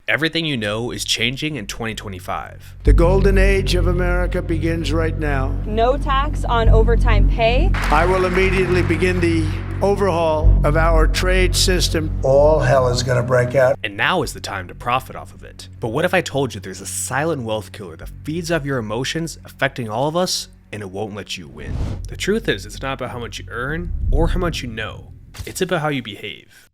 Everything you know is changing in 2025. The golden age of America begins right now. No tax on overtime pay. I will immediately begin the overhaul of our trade system. All hell is going to break out. And now is the time to profit off of it. But what if I told you there's a silent wealth killer that feeds off your emotions, affecting all of us, and it won't let you win? The truth is, it's not about how much you earn or how much you know. It's about how you behave.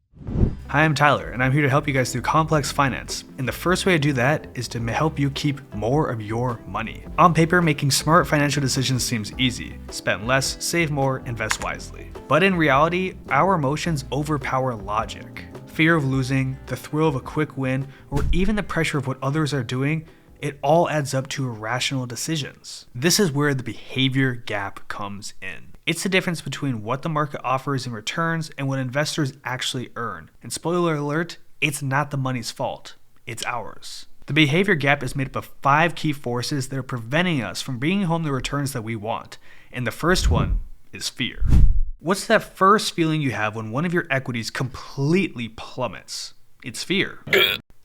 Hi, I'm Tyler, and I'm here to help you guys through complex finance. And the first way to do that is to help you keep more of your money. On paper, making smart financial decisions seems easy. Spend less, save more, invest wisely. But in reality, our emotions overpower logic. Fear of losing, the thrill of a quick win, or even the pressure of what others are doing, it all adds up to irrational decisions. This is where the behavior gap comes in. It's the difference between what the market offers in returns and what investors actually earn. And spoiler alert, it's not the money's fault, it's ours. The behavior gap is made up of 5 key forces that are preventing us from bringing home the returns that we want. And the first one is fear. What's that first feeling you have when one of your equities completely plummets? It's fear.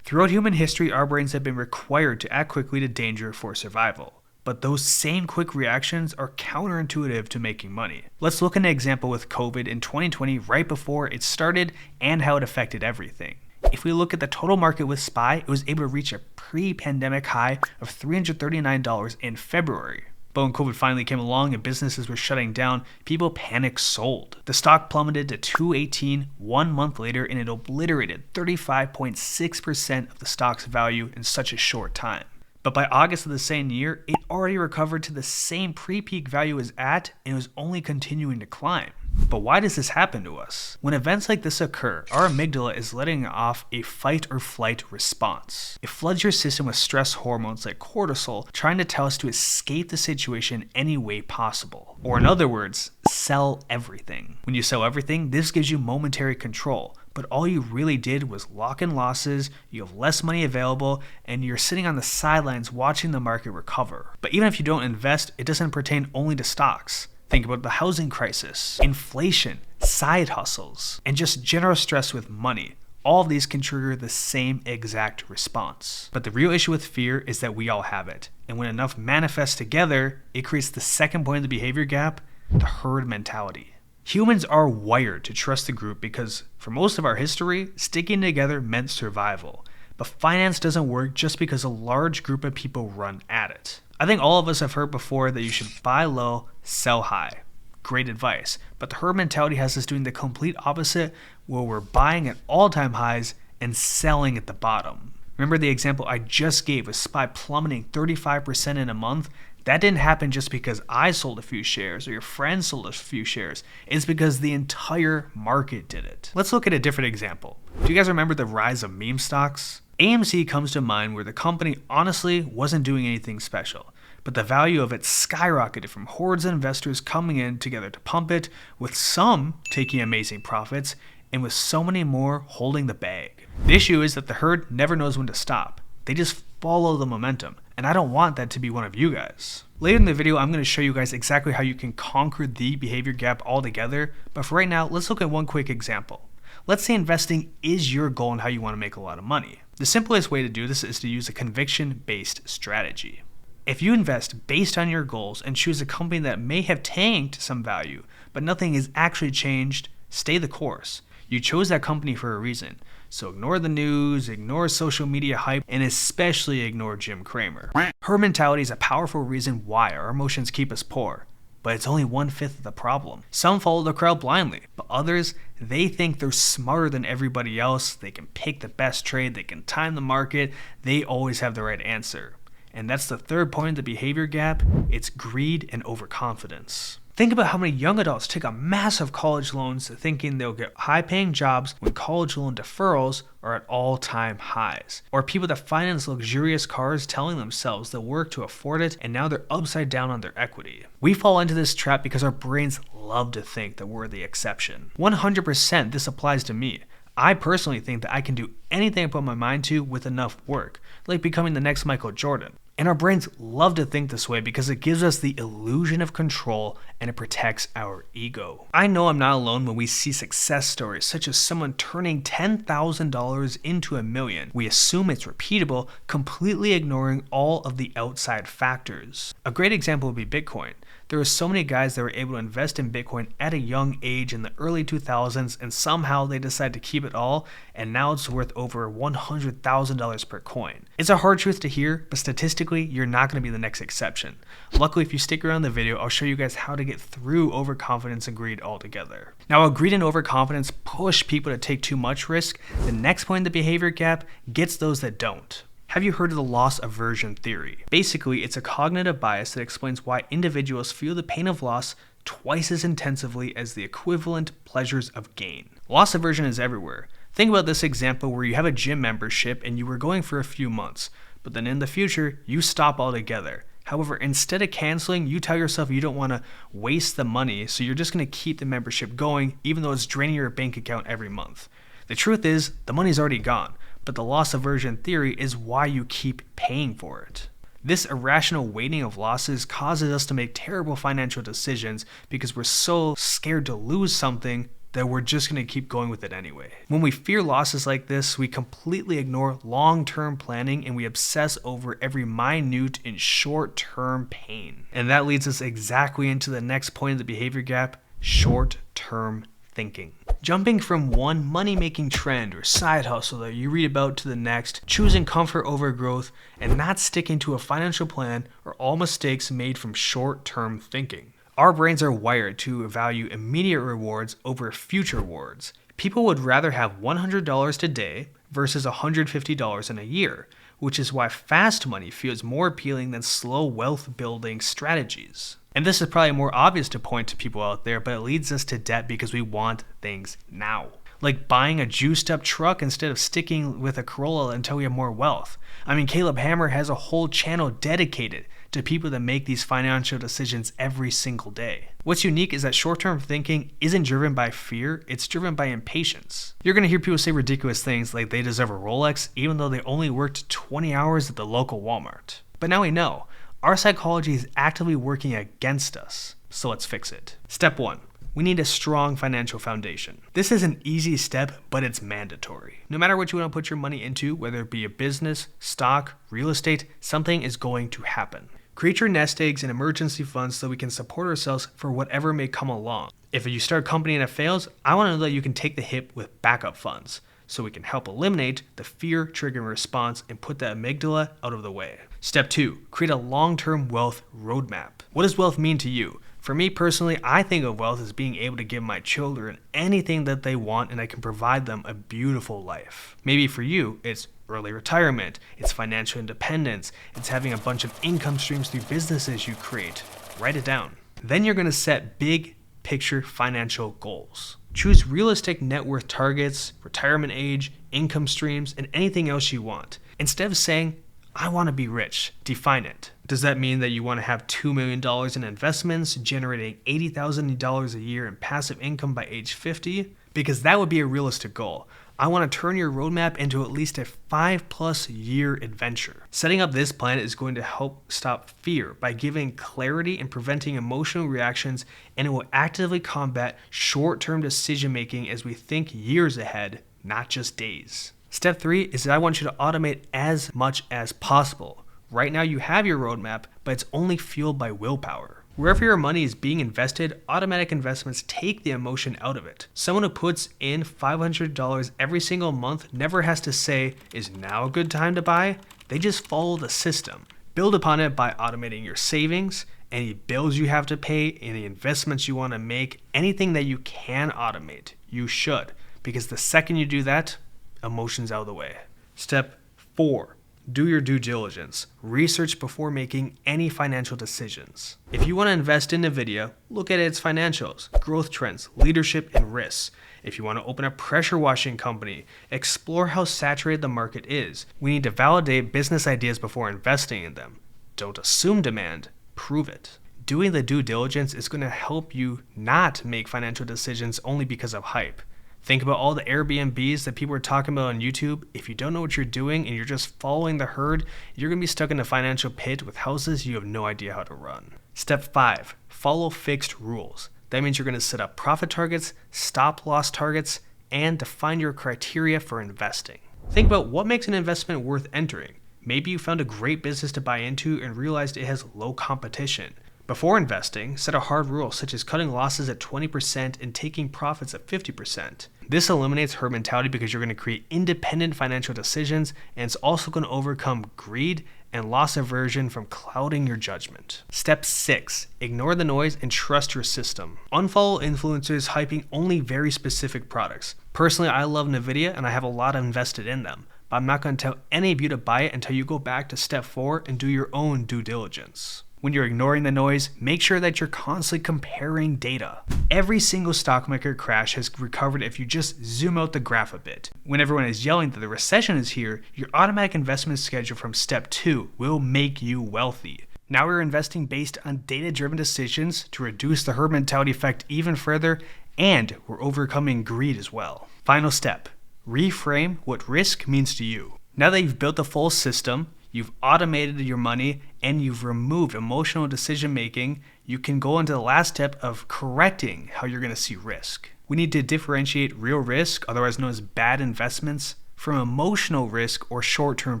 Throughout human history, our brains have been required to act quickly to danger for survival. But those same quick reactions are counterintuitive to making money. Let's look at an example with COVID in 2020 right before it started and how it affected everything. If we look at the total market with SPY, it was able to reach a pre-pandemic high of $339 in February. But when COVID finally came along and businesses were shutting down, people panic sold. The stock plummeted to $218 1 month later, and it obliterated 35.6% of the stock's value in such a short time. But by August of the same year, it already recovered to the same pre-peak value it was at, and it was only continuing to climb. But why does this happen to us? When events like this occur, our amygdala is letting off a fight or flight response. It floods your system with stress hormones like cortisol, trying to tell us to escape the situation any way possible. Or in other words, sell everything. When you sell everything, this gives you momentary control. But all you really did was lock in losses, you have less money available, and you're sitting on the sidelines watching the market recover. But even if you don't invest, it doesn't pertain only to stocks. Think about the housing crisis, inflation, side hustles, and just general stress with money. All of these can trigger the same exact response. But the real issue with fear is that we all have it. And when enough manifests together, it creates the second point of the behavior gap, the herd mentality. Humans are wired to trust the group because, for most of our history, sticking together meant survival. But finance doesn't work just because a large group of people run at it. I think all of us have heard before that you should buy low, sell high. Great advice. But the herd mentality has us doing the complete opposite, where we're buying at all-time highs and selling at the bottom. Remember the example I just gave with SPY plummeting 35% in a month? That didn't happen just because I sold a few shares or your friend sold a few shares. It's because the entire market did it. Let's look at a different example. Do you guys remember the rise of meme stocks? AMC comes to mind, where the company honestly wasn't doing anything special, but the value of it skyrocketed from hordes of investors coming in together to pump it, with some taking amazing profits and with so many more holding the bag. The issue is that the herd never knows when to stop. They just follow the momentum, and I don't want that to be one of you guys. Later in the video, I'm going to show you guys exactly how you can conquer the behavior gap altogether, but for right now, let's look at one quick example. Let's say investing is your goal and how you want to make a lot of money. The simplest way to do this is to use a conviction-based strategy. If you invest based on your goals and choose a company that may have tanked some value, but nothing has actually changed, stay the course. You chose that company for a reason. So ignore the news, ignore social media hype, and especially ignore Jim Cramer. Herd mentality is a powerful reason why our emotions keep us poor, but it's only 1/5 of the problem. Some follow the crowd blindly, but others, they think they're smarter than everybody else, they can pick the best trade, they can time the market, they always have the right answer. And that's the third point of the behavior gap, it's greed and overconfidence. Think about how many young adults take out massive college loans thinking they'll get high-paying jobs when college loan deferrals are at all-time highs. Or people that finance luxurious cars telling themselves they'll work to afford it, and now they're upside down on their equity. We fall into this trap because our brains love to think that we're the exception. 100% this applies to me. I personally think that I can do anything I put my mind to with enough work, like becoming the next Michael Jordan. And our brains love to think this way because it gives us the illusion of control and it protects our ego. I know I'm not alone when we see success stories such as someone turning $10,000 into $1 million. We assume it's repeatable, completely ignoring all of the outside factors. A great example would be Bitcoin. There were so many guys that were able to invest in Bitcoin at a young age in the early 2000s, and somehow they decided to keep it all, and now it's worth over $100,000 per coin. It's a hard truth to hear, but statistically, you're not going to be the next exception. Luckily, if you stick around the video, I'll show you guys how to get through overconfidence and greed altogether. Now, while greed and overconfidence push people to take too much risk, the next point in the behavior gap gets those that don't. Have you heard of the loss aversion theory? Basically, it's a cognitive bias that explains why individuals feel the pain of loss twice as intensively as the equivalent pleasures of gain. Loss aversion is everywhere. Think about this example where you have a gym membership and you were going for a few months, but then in the future, you stop altogether. However, instead of canceling, you tell yourself you don't want to waste the money, so you're just going to keep the membership going even though it's draining your bank account every month. The truth is, the money's already gone, but the loss aversion theory is why you keep paying for it. This irrational weighting of losses causes us to make terrible financial decisions because we're so scared to lose something that we're just going to keep going with it anyway. When we fear losses like this, we completely ignore long-term planning and we obsess over every minute in short-term pain. And that leads us exactly into the next point of the behavior gap, short-term thinking. Jumping from one money-making trend or side hustle that you read about to the next, choosing comfort over growth, and not sticking to a financial plan are all mistakes made from short-term thinking. Our brains are wired to value immediate rewards over future rewards. People would rather have $100 today versus $150 in a year, which is why fast money feels more appealing than slow wealth building strategies. And this is probably more obvious to point to people out there, but it leads us to debt because we want things now. Like buying a juiced up truck instead of sticking with a Corolla until we have more wealth. I mean, Caleb Hammer has a whole channel dedicated to people that make these financial decisions every single day. What's unique is that short-term thinking isn't driven by fear, it's driven by impatience. You're going to hear people say ridiculous things like they deserve a Rolex even though they only worked 20 hours at the local Walmart. But now we know. Our psychology is actively working against us, so let's fix it. Step 1. We need a strong financial foundation. This is an easy step, but it's mandatory. No matter what you want to put your money into, whether it be a business, stock, real estate, something is going to happen. Create your nest eggs and emergency funds so we can support ourselves for whatever may come along. If you start a company and it fails, I want to know that you can take the hit with backup funds, so we can help eliminate the fear triggering response and put the amygdala out of the way. Step 2, create a long-term wealth roadmap. What does wealth mean to you? For me personally, I think of wealth as being able to give my children anything that they want and I can provide them a beautiful life. Maybe for you, it's early retirement, it's financial independence, it's having a bunch of income streams through businesses you create. Write it down. Then you're going to set big picture financial goals. Choose realistic net worth targets, retirement age, income streams, and anything else you want. Instead of saying, I want to be rich, define it. Does that mean that you want to have $2 million in investments, generating $80,000 a year in passive income by age 50? Because that would be a realistic goal. I want to turn your roadmap into at least a 5+ year adventure. Setting up this plan is going to help stop fear by giving clarity and preventing emotional reactions, and it will actively combat short-term decision making as we think years ahead, not just days. Step 3 is that I want you to automate as much as possible. Right now you have your roadmap, but it's only fueled by willpower. Wherever your money is being invested, automatic investments take the emotion out of it. Someone who puts in $500 every single month never has to say, is now a good time to buy? They just follow the system. Build upon it by automating your savings, any bills you have to pay, any investments you want to make, anything that you can automate, you should. Because the second you do that, emotions out of the way. Step 4. Do your due diligence. Research before making any financial decisions. If you want to invest in NVIDIA, look at its financials, growth trends, leadership, and risks. If you want to open a pressure washing company, explore how saturated the market is. We need to validate business ideas before investing in them. Don't assume demand, prove it. Doing the due diligence is going to help you not make financial decisions only because of hype. Think about all the Airbnbs that people are talking about on YouTube. If you don't know what you're doing and you're just following the herd, you're going to be stuck in a financial pit with houses you have no idea how to run. Step 5, follow fixed rules. That means you're going to set up profit targets, stop loss targets, and define your criteria for investing. Think about what makes an investment worth entering. Maybe you found a great business to buy into and realized it has low competition. Before investing, set a hard rule such as cutting losses at 20% and taking profits at 50%. This eliminates herd mentality because you're going to create independent financial decisions, and it's also going to overcome greed and loss aversion from clouding your judgment. Step 6, ignore the noise and trust your system. Unfollow influencers hyping only very specific products. Personally, I love Nvidia and I have a lot invested in them, but I'm not going to tell any of you to buy it until you go back to step 4 and do your own due diligence. When you're ignoring the noise, make sure that you're constantly comparing data. Every single stock market crash has recovered if you just zoom out the graph a bit. When everyone is yelling that the recession is here, your automatic investment schedule from step 2 will make you wealthy. Now we're investing based on data-driven decisions to reduce the herd mentality effect even further, and we're overcoming greed as well. Final step, reframe what risk means to you. Now that you've built the full system, you've automated your money, and you've removed emotional decision making, you can go into the last step of correcting how you're going to see risk. We need to differentiate real risk, otherwise known as bad investments, from emotional risk or short-term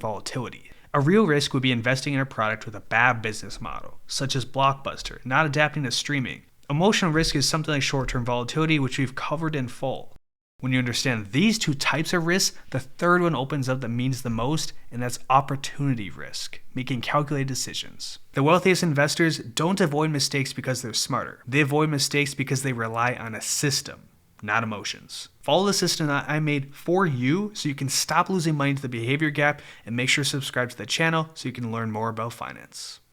volatility. A real risk would be investing in a product with a bad business model, such as Blockbuster, not adapting to streaming. Emotional risk is something like short-term volatility, which we've covered in full. When you understand these two types of risks, the third one opens up that means the most, and that's opportunity risk, making calculated decisions. The wealthiest investors don't avoid mistakes because they're smarter. They avoid mistakes because they rely on a system, not emotions. Follow the system that I made for you so you can stop losing money to the behavior gap, and make sure to subscribe to the channel so you can learn more about finance.